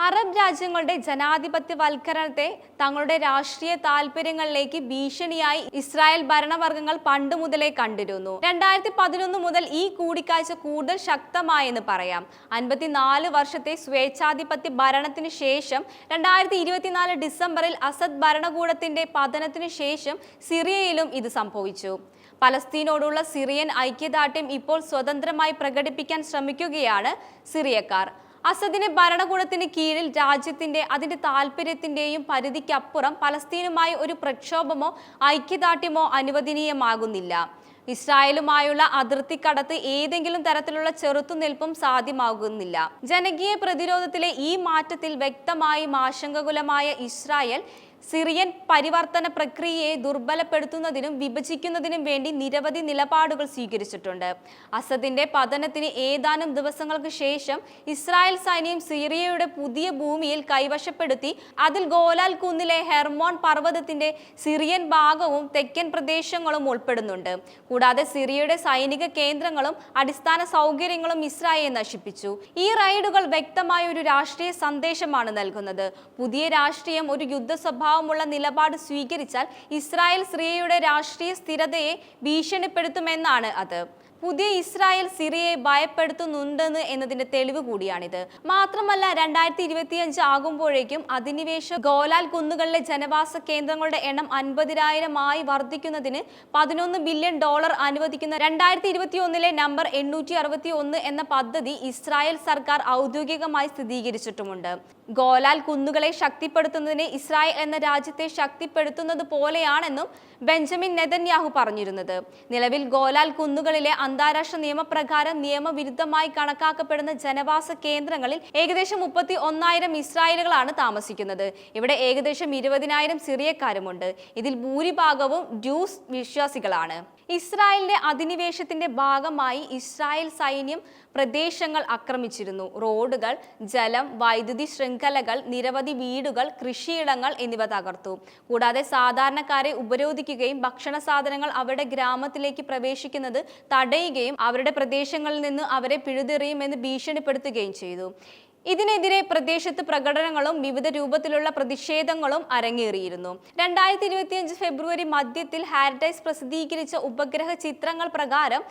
Arab രാജ്യങ്ങളുടെ ജനാധിപത്യവൽക്കരണത്തെ തങ്ങളുടെ രാഷ്ട്രീയ താൽപര്യങ്ങളിലേക്ക് ഭീഷണിയായി ഇസ്രായേൽ ഭരണവർഗങ്ങൾ പണ്ട് മുതലേ കണ്ടിരുന്നു. 2011 മുതൽ ഈ കൂടിക്കാഴ്ച കൂടുതൽ ശക്തമായെന്ന് പറയാം. 54 വർഷത്തെ സ്വേച്ഛാധിപത്യ ഭരണത്തിന് ശേഷം 2024 ഡിസംബറിൽ അസദ് ഭരണകൂടത്തിന്റെ പതനത്തിനു ശേഷം സിറിയയിലും ഇത് സംഭവിച്ചു. പലസ്തീനോടുള്ള സിറിയൻ ഐക്യദാർഢ്യം ഇപ്പോൾ സ്വതന്ത്രമായി പ്രകടിപ്പിക്കാൻ ശ്രമിക്കുകയാണ് സിറിയക്കാർ. അസദിന്റെ ഭരണകൂടത്തിന് കീഴിൽ രാജ്യത്തിന്റെ അതിന്റെ താൽപര്യത്തിന്റെയും പരിധിക്കപ്പുറം പലസ്തീനുമായി ഒരു പ്രക്ഷോഭമോ ഐക്യദാർഢ്യമോ അനുവദനീയമാകുന്നില്ല. ഇസ്രായേലുമായുള്ള അതിർത്തിക്കടത്ത് ഏതെങ്കിലും തരത്തിലുള്ള ചെറുത്തുനിൽപ്പും സാധ്യമാകുന്നില്ല. ജനകീയ പ്രതിരോധത്തിലെ ഈ മാറ്റത്തിൽ വ്യക്തമായും ആശങ്കാകുലമായ ഇസ്രായേൽ സിറിയൻ പരിവർത്തന പ്രക്രിയയെ ദുർബലപ്പെടുത്തുന്നതിനും വിഭജിക്കുന്നതിനും വേണ്ടി നിരവധി നിലപാടുകൾ സ്വീകരിച്ചിട്ടുണ്ട്. അസദിന്റെ പതനത്തിന് ഏതാനും ദിവസങ്ങൾക്ക് ശേഷം ഇസ്രായേൽ സൈന്യം സിറിയയുടെ പുതിയ ഭൂമിയിൽ കൈവശപ്പെടുത്തി അതിൽ ഗോലാൻ കുന്നിലെ ഹെർമോൺ പർവ്വതത്തിന്റെ സിറിയൻ ഭാഗവും തെക്കൻ പ്രദേശങ്ങളും ഉൾപ്പെടുന്നുണ്ട്. കൂടാതെ സിറിയയുടെ സൈനിക കേന്ദ്രങ്ങളും അടിസ്ഥാന സൗകര്യങ്ങളും ഇസ്രായേൽ നശിപ്പിച്ചു. ഈ റൈഡുകൾ വ്യക്തമായ ഒരു രാഷ്ട്രീയ സന്ദേശമാണ് നൽകുന്നത്. പുതിയ രാഷ്ട്രീയം ഒരു യുദ്ധ സ്വഭാവമുള്ള നിലപാട് സ്വീകരിച്ചാൽ ഇസ്രായേൽ സിറിയയുടെ രാഷ്ട്രീയ സ്ഥിരതയെ ഭീഷണിപ്പെടുത്തുമെന്നാണ് അത്. പുതിയ ഇസ്രായേൽ സിറിയയെ ഭയപ്പെടുത്തുന്നുണ്ടെന്ന് എന്നതിന്റെ തെളിവ് കൂടിയാണിത്. മാത്രമല്ല 2025 ആകുമ്പോഴേക്കും അധിനിവേശ ഗോലാൻ കുന്നുകളിലെ ജനവാസ കേന്ദ്രങ്ങളുടെ എണ്ണം 50,000 വർദ്ധിക്കുന്നതിന് $11 ബില്യൺ അനുവദിക്കുന്ന 2021 നമ്പർ 861 എന്ന പദ്ധതി ഇസ്രായേൽ സർക്കാർ ഔദ്യോഗികമായി സ്ഥിരീകരിച്ചിട്ടുമുണ്ട്. ഗോലാൻ കുന്നുകളെ ശക്തിപ്പെടുത്തുന്നതിന് ഇസ്രായേൽ എന്ന രാജ്യത്തെ ശക്തിപ്പെടുത്തുന്നത് പോലെയാണെന്നും ബെഞ്ചമിൻ നെതന്യാഹു പറഞ്ഞിരുന്നത്. നിലവിൽ ഗോലാൻ കുന്നുകളിലെ അന്താരാഷ്ട്ര നിയമപ്രകാരം നിയമവിരുദ്ധമായി കണക്കാക്കപ്പെടുന്ന ജനവാസ കേന്ദ്രങ്ങളിൽ ഏകദേശം 31,000 ഇസ്രായേലുകളാണ് താമസിക്കുന്നത്. ഇവിടെ ഏകദേശം 20,000 സിറിയക്കാരുമുണ്ട്. ഇതിൽ ഭൂരിഭാഗവും ഡ്യൂസ് വിശ്വാസികളാണ്. ഇസ്രായേലിന്റെ അധിനിവേശത്തിന്റെ ഭാഗമായി ഇസ്രായേൽ സൈന്യം പ്രദേശങ്ങൾ ആക്രമിച്ചിരുന്നു. റോഡുകൾ, ജലം, വൈദ്യുതി ശൃംഖലകൾ, നിരവധി വീടുകൾ, കൃഷിയിടങ്ങൾ എന്നിവ തകർത്തു. കൂടാതെ സാധാരണക്കാരെ ഉപരോധിക്കുകയും ഭക്ഷണ സാധനങ്ങൾ അവരുടെ ഗ്രാമത്തിലേക്ക് പ്രവേശിക്കുന്നത് തടയുകയും അവരുടെ പ്രദേശങ്ങളിൽ നിന്ന് അവരെ പിഴുതെറിയുമെന്ന് ഭീഷണിപ്പെടുത്തുകയും ചെയ്തു. ഇതിനെതിരെ പ്രദേശത്ത് പ്രകടനങ്ങളും വിവിധ രൂപത്തിലുള്ള പ്രതിഷേധങ്ങളും അരങ്ങേറിയിരുന്നു. 2025 ഫെബ്രുവരി മധ്യത്തിൽ ഹാരിറ്റൈസ് പ്രസിദ്ധീകരിച്ച ഉപഗ്രഹ ചിത്രങ്ങൾ പ്രകാരം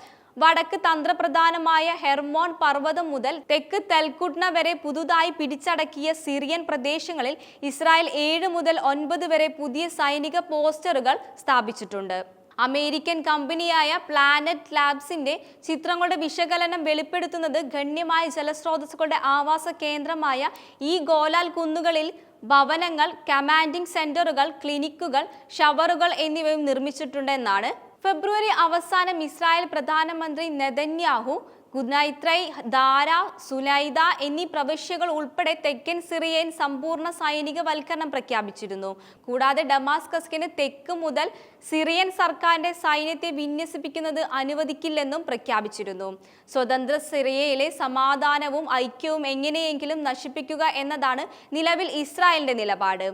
വടക്ക് തന്ത്രപ്രധാനമായ ഹെർമോൺ പർവ്വതം മുതൽ തെക്ക് തെൽക്കുട്ന വരെ പുതുതായി പിടിച്ചടക്കിയ സിറിയൻ പ്രദേശങ്ങളിൽ ഇസ്രായേൽ 7 മുതൽ 9 വരെ പുതിയ സൈനിക പോസ്റ്ററുകൾ സ്ഥാപിച്ചിട്ടുണ്ട്. അമേരിക്കൻ കമ്പനിയായ പ്ലാനറ്റ് ലാബ്സിന്റെ ചിത്രങ്ങളുടെ വിശകലനം വെളിപ്പെടുത്തുന്നത് ഗണ്യമായ ജലസ്രോതസ്സുകളുടെ ആവാസ കേന്ദ്രമായ ഈ ഗോലാൻ കുന്നുകളിൽ ഭവനങ്ങൾ, കമാൻഡിംഗ് സെന്ററുകൾ, ക്ലിനിക്കുകൾ, ഷവറുകൾ എന്നിവയും നിർമ്മിച്ചിട്ടുണ്ടെന്നാണ്. ഫെബ്രുവരി അവസാനം ഇസ്രായേൽ പ്രധാനമന്ത്രി നെതന്യാഹു ഗുനൈത്രൈ, ദാര, സുലൈദ എന്നീ പ്രവിശ്യകൾ ഉൾപ്പെടെ തെക്കൻ സിറിയൻ സമ്പൂർണ്ണ സൈനികവൽക്കരണം പ്രഖ്യാപിച്ചിരുന്നു. കൂടാതെ ഡമാസ്കസിന് തെക്ക് മുതൽ സിറിയൻ സർക്കാരിന്റെ സൈന്യത്തെ വിന്യസിപ്പിക്കുന്നത് അനുവദിക്കില്ലെന്നും പ്രഖ്യാപിച്ചിരുന്നു. സ്വതന്ത്ര സിറിയയിലെ സമാധാനവും ഐക്യവും എങ്ങനെയെങ്കിലും നശിപ്പിക്കുക എന്നതാണ് നിലവിൽ ഇസ്രായേലിന്റെ നിലപാട്.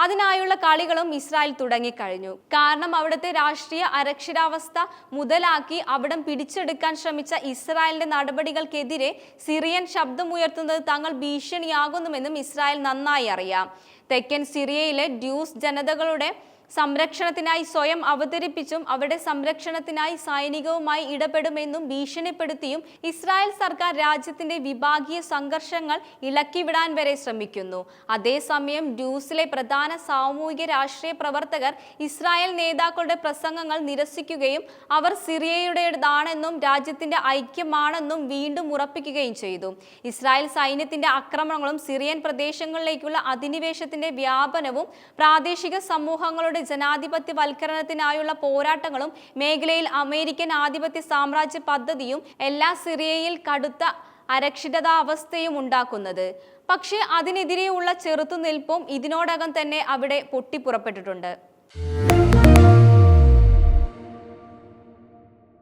അതിനായുള്ള കളികളും ഇസ്രായേൽ തുടങ്ങിക്കഴിഞ്ഞു. കാരണം അവിടുത്തെ രാഷ്ട്രീയ അരക്ഷിതാവസ്ഥ മുതലാക്കി അവിടം പിടിച്ചെടുക്കാൻ ശ്രമിച്ച ഇസ്രായേലിന്റെ നടപടികൾക്കെതിരെ സിറിയൻ ശബ്ദമുയർത്തുന്നത് തങ്ങൾ ഭീഷണിയാകുന്നുവെന്നും ഇസ്രായേൽ നന്നായി അറിയാം. തെക്കൻ സിറിയയിലെ ഡ്യൂസ് ജനതകളുടെ സംരക്ഷണത്തിനായി സ്വയം അവതരിപ്പിച്ചും അവരുടെ സംരക്ഷണത്തിനായി സൈനികവുമായി ഇടപെടുമെന്നും ഭീഷണിപ്പെടുത്തിയും ഇസ്രായേൽ സർക്കാർ രാജ്യത്തിന്റെ വിഭാഗീയ സംഘർഷങ്ങൾ ഇളക്കിവിടാൻ വരെ ശ്രമിക്കുന്നു. അതേസമയം ഡ്യൂസിലെ പ്രധാന സാമൂഹിക രാഷ്ട്രീയ പ്രവർത്തകർ ഇസ്രായേൽ നേതാക്കളുടെ പ്രസംഗങ്ങൾ നിരസിക്കുകയും അവർ സിറിയയുടേതാണെന്നും രാജ്യത്തിന്റെ ഐക്യമാണെന്നും വീണ്ടും ഉറപ്പിക്കുകയും ചെയ്തു. ഇസ്രായേൽ സൈന്യത്തിന്റെ ആക്രമണങ്ങളും സിറിയൻ പ്രദേശങ്ങളിലേക്കുള്ള അധിനിവേശത്തിന്റെ വ്യാപനവും പ്രാദേശിക സമൂഹങ്ങളുടെ ജനാധിപത്യവൽക്കരണത്തിനായുള്ള പോരാട്ടങ്ങളും മേഖലയിൽ അമേരിക്കൻ ആധിപത്യ സാമ്രാജ്യ പദ്ധതിയും എല്ലാ സിറിയയിൽ കടുത്ത അരക്ഷിതാവസ്ഥയും ഉണ്ടാക്കുന്നത്. പക്ഷേ അതിനെതിരെയുള്ള ചെറുത്തുനിൽപ്പും ഇതിനോടകം തന്നെ അവിടെ പൊട്ടിപ്പുറപ്പെട്ടിട്ടുണ്ട്.